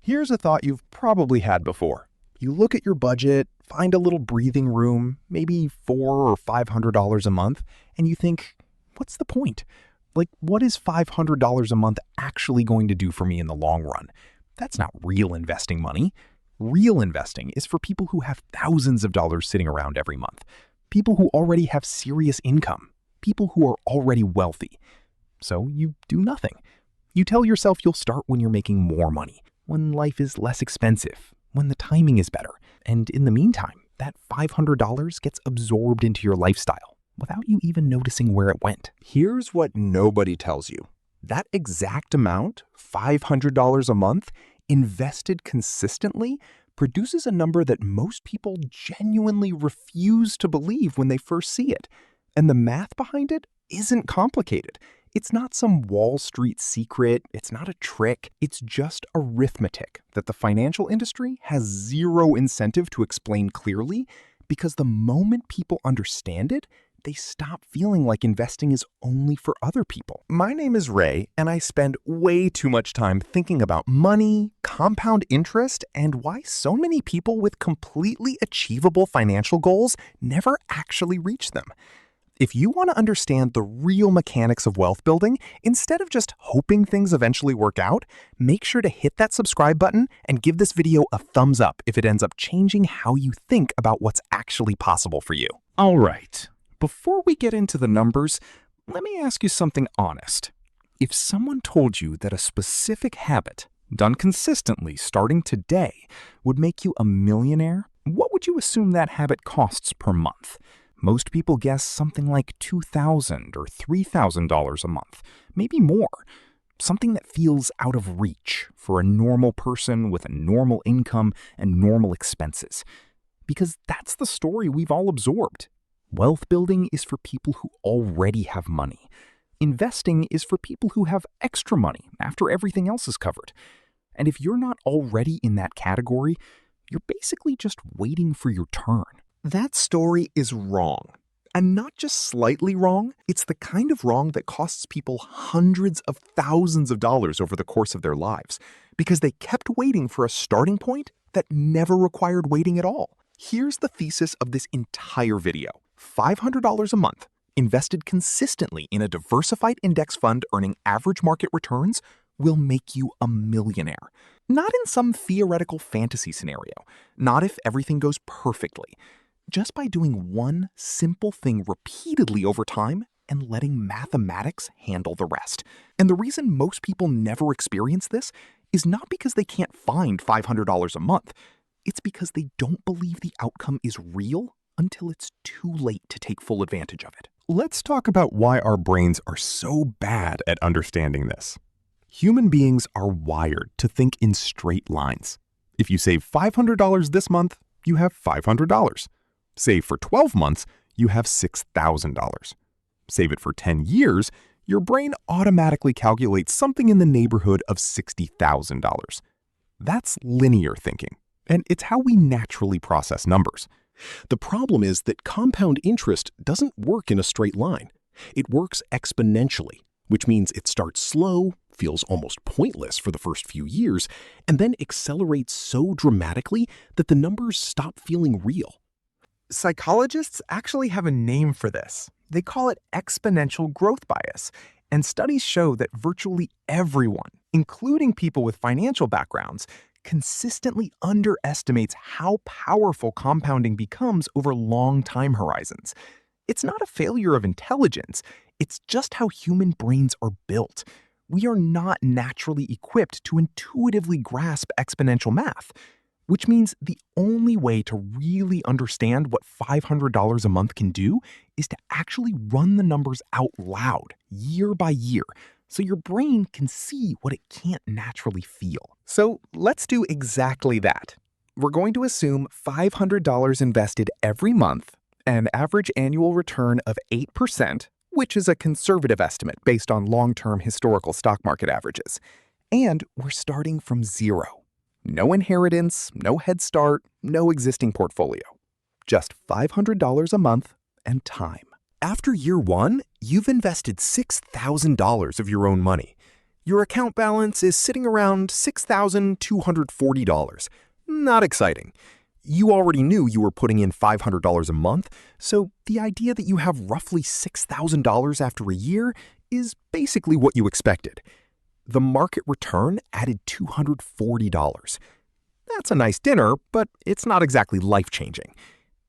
Here's a thought you've probably had before. You look at your budget, find a little breathing room, maybe $400 or $500 a month, and you think, what's the point? Like, what is $500 a month actually going to do for me in the long run? That's not real investing money. Real investing is for people who have thousands of dollars sitting around every month. People who already have serious income. People who are already wealthy. So you do nothing. You tell yourself you'll start when you're making more money, when life is less expensive, when the timing is better. And in the meantime, that $500 gets absorbed into your lifestyle without you even noticing where it went. Here's what nobody tells you. That exact amount, $500 a month, invested consistently, produces a number that most people genuinely refuse to believe when they first see it. And the math behind it isn't complicated. It's not some Wall Street secret. It's not a trick. It's just arithmetic that the financial industry has zero incentive to explain clearly, because the moment people understand it, they stop feeling like investing is only for other people. My name is Ray, and I spend way too much time thinking about money, compound interest, and why so many people with completely achievable financial goals never actually reach them. If you want to understand the real mechanics of wealth building, instead of just hoping things eventually work out, make sure to hit that subscribe button and give this video a thumbs up if it ends up changing how you think about what's actually possible for you. All right. Before we get into the numbers, let me ask you something honest. If someone told you that a specific habit, done consistently starting today, would make you a millionaire, what would you assume that habit costs per month? Most people guess something like $2,000 or $3,000 a month, maybe more. Something that feels out of reach for a normal person with a normal income and normal expenses. Because that's the story we've all absorbed. Wealth building is for people who already have money. Investing is for people who have extra money after everything else is covered. And if you're not already in that category, you're basically just waiting for your turn. That story is wrong. And not just slightly wrong, it's the kind of wrong that costs people hundreds of thousands of dollars over the course of their lives, because they kept waiting for a starting point that never required waiting at all. Here's the thesis of this entire video. $500 a month, invested consistently in a diversified index fund earning average market returns, will make you a millionaire. Not in some theoretical fantasy scenario, not if everything goes perfectly. Just by doing one simple thing repeatedly over time and letting mathematics handle the rest. And the reason most people never experience this is not because they can't find $500 a month. It's because they don't believe the outcome is real until it's too late to take full advantage of it. Let's talk about why our brains are so bad at understanding this. Human beings are wired to think in straight lines. If you save $500 this month, you have $500. Save for 12 months, you have $6,000. Save it for 10 years, your brain automatically calculates something in the neighborhood of $60,000. That's linear thinking, and it's how we naturally process numbers. The problem is that compound interest doesn't work in a straight line. It works exponentially, which means it starts slow, feels almost pointless for the first few years, and then accelerates so dramatically that the numbers stop feeling real. Psychologists actually have a name for this. They call it exponential growth bias, and studies show that virtually everyone, including people with financial backgrounds, consistently underestimates how powerful compounding becomes over long time horizons. It's not a failure of intelligence, it's just how human brains are built. We are not naturally equipped to intuitively grasp exponential math, which means the only way to really understand what $500 a month can do is to actually run the numbers out loud, year by year, so your brain can see what it can't naturally feel. So let's do exactly that. We're going to assume $500 invested every month, an average annual return of 8%, which is a conservative estimate based on long-term historical stock market averages. And we're starting from zero. No inheritance, no head start, no existing portfolio. Just $500 a month and time. After year one, you've invested $6,000 of your own money. Your account balance is sitting around $6,240. Not exciting. You already knew you were putting in $500 a month, so the idea that you have roughly $6,000 after a year is basically what you expected. The market return added $240. That's a nice dinner, but it's not exactly life-changing.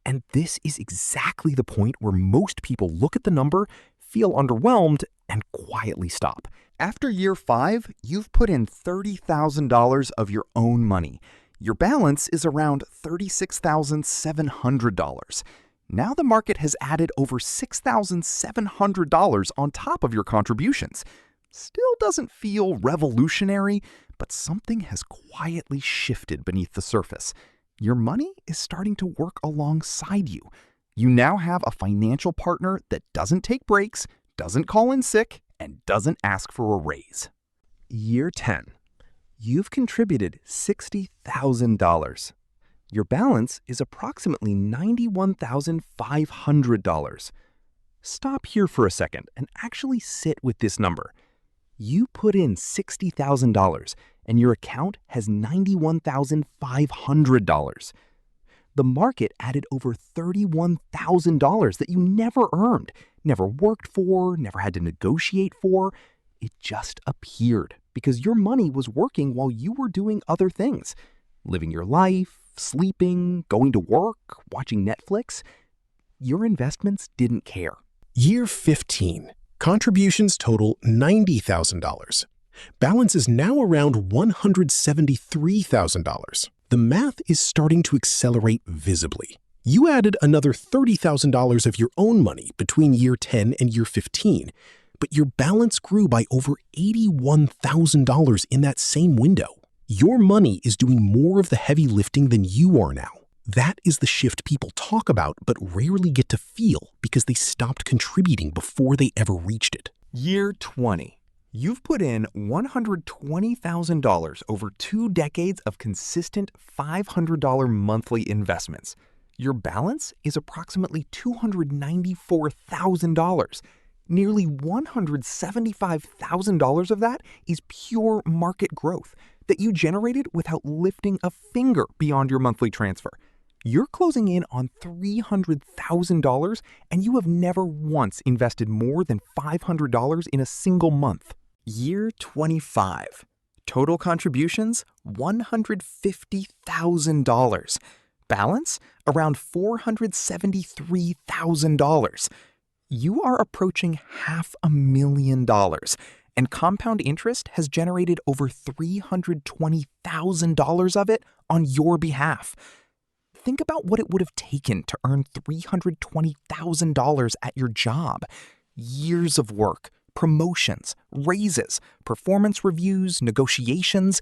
And this is exactly the point where most people look at the number, feel underwhelmed, and quietly stop. After year 5, you've put in $30,000 of your own money. Your balance is around $36,700. Now the market has added over $6,700 on top of your contributions. Still doesn't feel revolutionary, but something has quietly shifted beneath the surface. Your money is starting to work alongside you. You now have a financial partner that doesn't take breaks, doesn't call in sick, and doesn't ask for a raise. Year 10. You've contributed $60,000. Your balance is approximately $91,500. Stop here for a second and actually sit with this number. You put in $60,000 and your account has $91,500. The market added over $31,000 that you never earned, never worked for, never had to negotiate for. It just appeared because your money was working while you were doing other things, living your life, sleeping, going to work, watching Netflix. Your investments didn't care. Year 15. Contributions total $90,000. Balance is now around $173,000. The math is starting to accelerate visibly. You added another $30,000 of your own money between year 10 and year 15, but your balance grew by over $81,000 in that same window. Your money is doing more of the heavy lifting than you are now. That is the shift people talk about but rarely get to feel because they stopped contributing before they ever reached it. Year 20. You've put in $120,000 over 2 decades of consistent $500 monthly investments. Your balance is approximately $294,000. Nearly $175,000 of that is pure market growth that you generated without lifting a finger beyond your monthly transfer. You're closing in on $300,000 and you have never once invested more than $500 in a single month. Year 25. Total contributions, $150,000. Balance, around $473,000. You are approaching $500,000, and compound interest has generated over $320,000 of it on your behalf. Think about what it would have taken to earn $320,000 at your job. Years of work, promotions, raises, performance reviews, negotiations.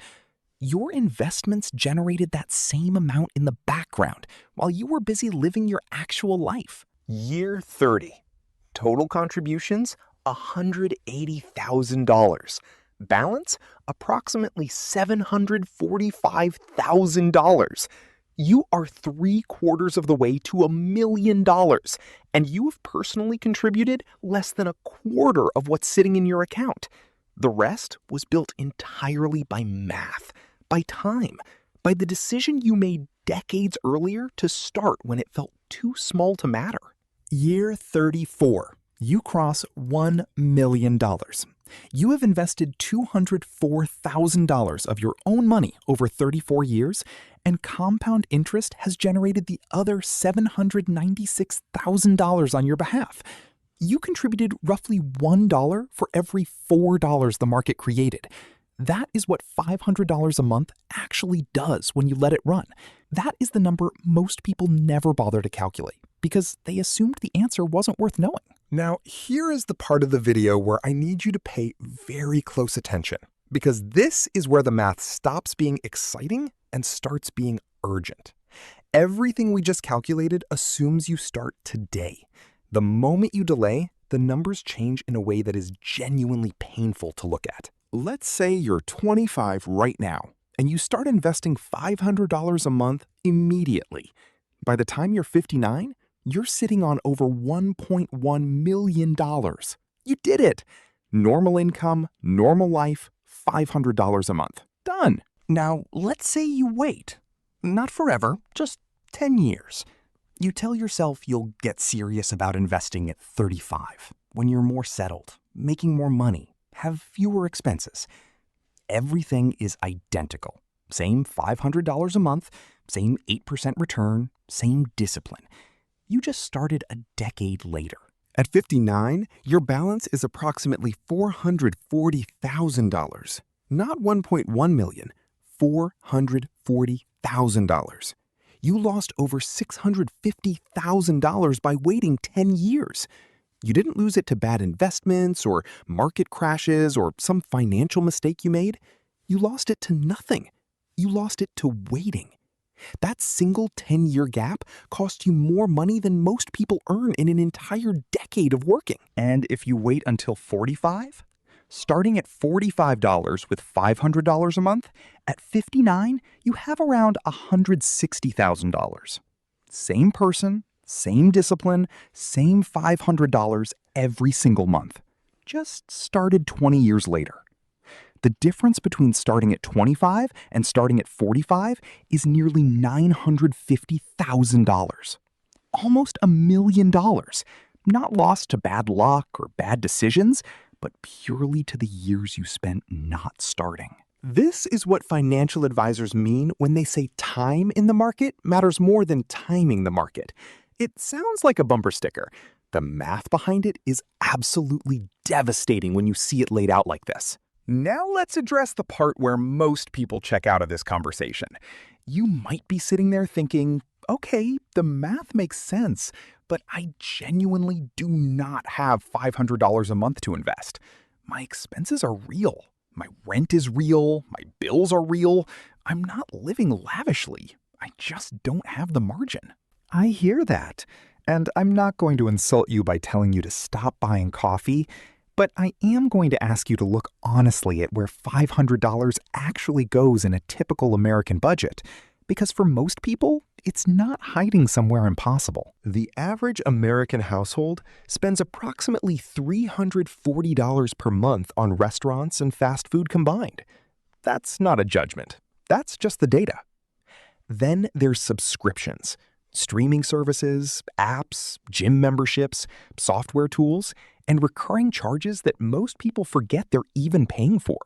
Your investments generated that same amount in the background while you were busy living your actual life. Year 30. Total contributions, $180,000. Balance, approximately $745,000. You are 3/4 of the way to $1 million, and you have personally contributed less than 1/4 of what's sitting in your account. The rest was built entirely by math, by time, by the decision you made decades earlier to start when it felt too small to matter. Year 34. You cross $1 million. You have invested $204,000 of your own money over 34 years, and compound interest has generated the other $796,000 on your behalf. You contributed roughly $1 for every $4 the market created. That is what $500 a month actually does when you let it run. That is the number most people never bother to calculate because they assumed the answer wasn't worth knowing. Now, here is the part of the video where I need you to pay very close attention, because this is where the math stops being exciting and starts being urgent. Everything we just calculated assumes you start today. The moment you delay, the numbers change in a way that is genuinely painful to look at. Let's say you're 25 right now, and you start investing $500 a month immediately. By the time you're 59, you're sitting on over $1.1 million. You did it! Normal income, normal life, $500 a month. Done. Now, let's say you wait. Not forever, just 10 years. You tell yourself you'll get serious about investing at 35, when you're more settled, making more money, have fewer expenses. Everything is identical. Same $500 a month, same 8% return, same discipline. You just started a decade later. At 59, your balance is approximately $440,000. Not $1.1 million, $440,000. You lost over $650,000 by waiting 10 years. You didn't lose it to bad investments or market crashes or some financial mistake you made. You lost it to nothing. You lost it to waiting. That single 10-year gap cost you more money than most people earn in an entire decade of working. And if you wait until 45, starting at $45 with $500 a month, at 59, you have around $160,000. Same person, same discipline, same $500 every single month. Just started 20 years later. The difference between starting at 25 and starting at 45 is nearly $950,000. Almost $1 million. Not lost to bad luck or bad decisions, but purely to the years you spent not starting. This is what financial advisors mean when they say time in the market matters more than timing the market. It sounds like a bumper sticker. The math behind it is absolutely devastating when you see it laid out like this. Now let's address the part where most people check out of this conversation. You might be sitting there thinking, okay, the math makes sense, but I genuinely do not have $500 a month to invest. My expenses are real. My rent is real. My bills are real. I'm not living lavishly. I just don't have the margin. I hear that, and I'm not going to insult you by telling you to stop buying coffee, but I am going to ask you to look honestly at where $500 actually goes in a typical American budget, because for most people, it's not hiding somewhere impossible. The average American household spends approximately $340 per month on restaurants and fast food combined. That's not a judgment. That's just the data. Then there's subscriptions, streaming services, apps, gym memberships, software tools, and recurring charges that most people forget they're even paying for.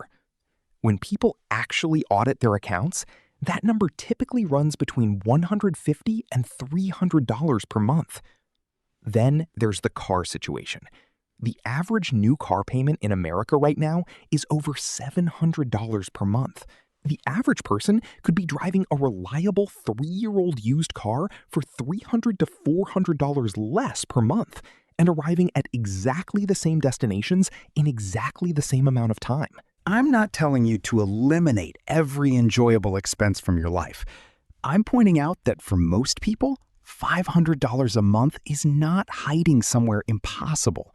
When people actually audit their accounts, that number typically runs between $150 and $300 per month. Then there's the car situation. The average new car payment in America right now is over $700 per month. The average person could be driving a reliable 3-year-old used car for $300 to $400 less per month and arriving at exactly the same destinations in exactly the same amount of time. I'm not telling you to eliminate every enjoyable expense from your life. I'm pointing out that for most people, $500 a month is not hiding somewhere impossible.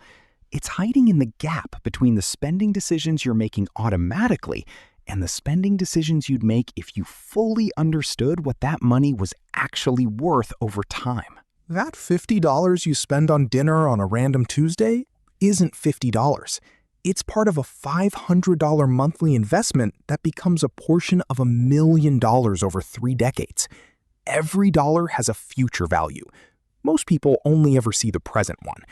It's hiding in the gap between the spending decisions you're making automatically and the spending decisions you'd make if you fully understood what that money was actually worth over time. That $50 you spend on dinner on a random Tuesday isn't $50. It's part of a $500 monthly investment that becomes a portion of $1 million over 3 decades. Every dollar has a future value. Most people only ever see the present one.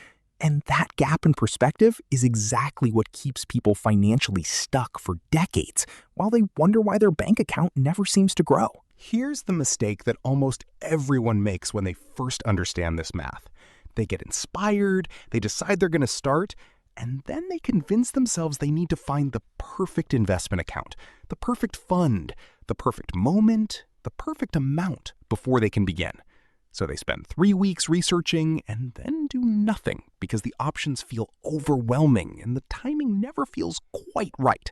And that gap in perspective is exactly what keeps people financially stuck for decades, while they wonder why their bank account never seems to grow. Here's the mistake that almost everyone makes when they first understand this math. They get inspired, they decide they're going to start, and then they convince themselves they need to find the perfect investment account, the perfect fund, the perfect moment, the perfect amount before they can begin. So they spend 3 weeks researching and then do nothing because the options feel overwhelming and the timing never feels quite right.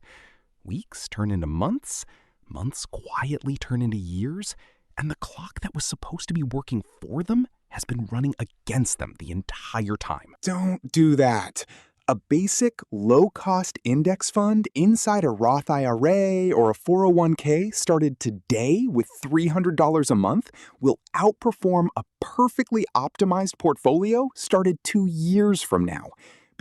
Weeks turn into months, months quietly turn into years, and the clock that was supposed to be working for them has been running against them the entire time. Don't do that. A basic, low-cost index fund inside a Roth IRA or a 401k started today with $300 a month will outperform a perfectly optimized portfolio started 2 years from now.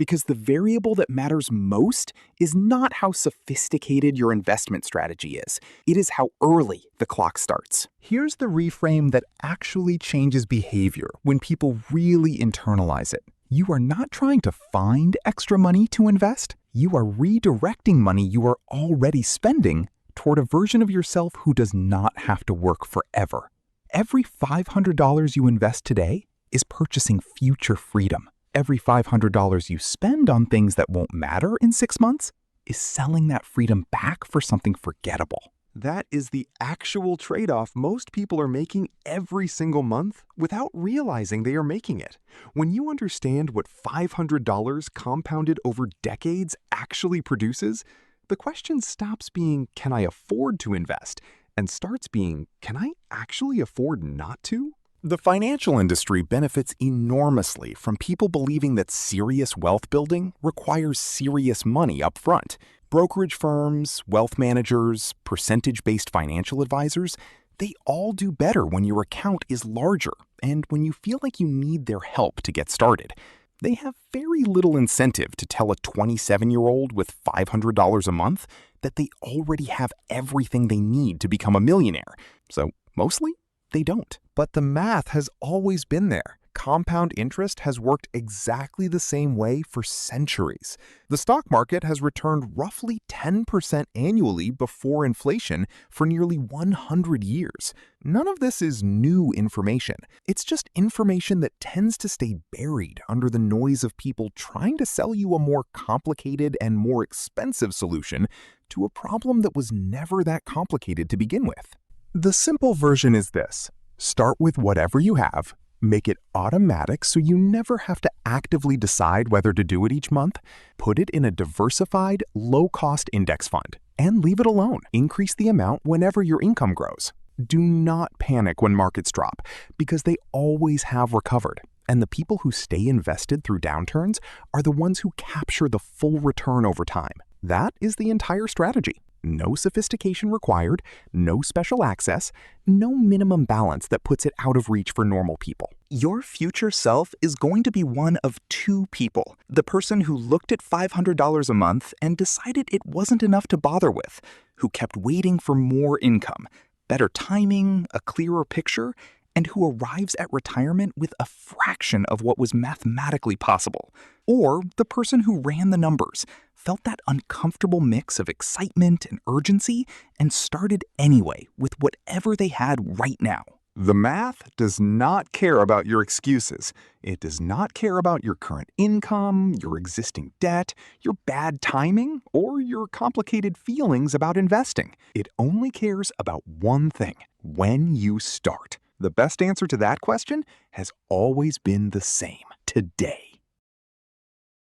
because the variable that matters most is not how sophisticated your investment strategy is. It is how early the clock starts. Here's the reframe that actually changes behavior when people really internalize it. You are not trying to find extra money to invest. You are redirecting money you are already spending toward a version of yourself who does not have to work forever. Every $500 you invest today is purchasing future freedom. Every $500 you spend on things that won't matter in 6 months is selling that freedom back for something forgettable. That is the actual trade-off most people are making every single month without realizing they are making it. When you understand what $500 compounded over decades actually produces, the question stops being, can I afford to invest? And starts being, can I actually afford not to? The financial industry benefits enormously from people believing that serious wealth building requires serious money up front. Brokerage firms, wealth managers, percentage-based financial advisors, they all do better when your account is larger and when you feel like you need their help to get started. They have very little incentive to tell a 27-year-old with $500 a month that they already have everything they need to become a millionaire. So mostly, they don't. But the math has always been there. Compound interest has worked exactly the same way for centuries. The stock market has returned roughly 10% annually before inflation for nearly 100 years. None of this is new information. It's just information that tends to stay buried under the noise of people trying to sell you a more complicated and more expensive solution to a problem that was never that complicated to begin with. The simple version is this. Start with whatever you have, make it automatic so you never have to actively decide whether to do it each month, put it in a diversified, low-cost index fund, and leave it alone. Increase the amount whenever your income grows. Do not panic when markets drop, because they always have recovered. And the people who stay invested through downturns are the ones who capture the full return over time. That is the entire strategy. No sophistication required, no special access, no minimum balance that puts it out of reach for normal people. Your future self is going to be one of two people. The person who looked at $500 a month and decided it wasn't enough to bother with, who kept waiting for more income, better timing, a clearer picture, and who arrives at retirement with a fraction of what was mathematically possible. Or the person who ran the numbers, felt that uncomfortable mix of excitement and urgency, and started anyway with whatever they had right now. The math does not care about your excuses. It does not care about your current income, your existing debt, your bad timing, or your complicated feelings about investing. It only cares about one thing: when you start. The best answer to that question has always been the same: today.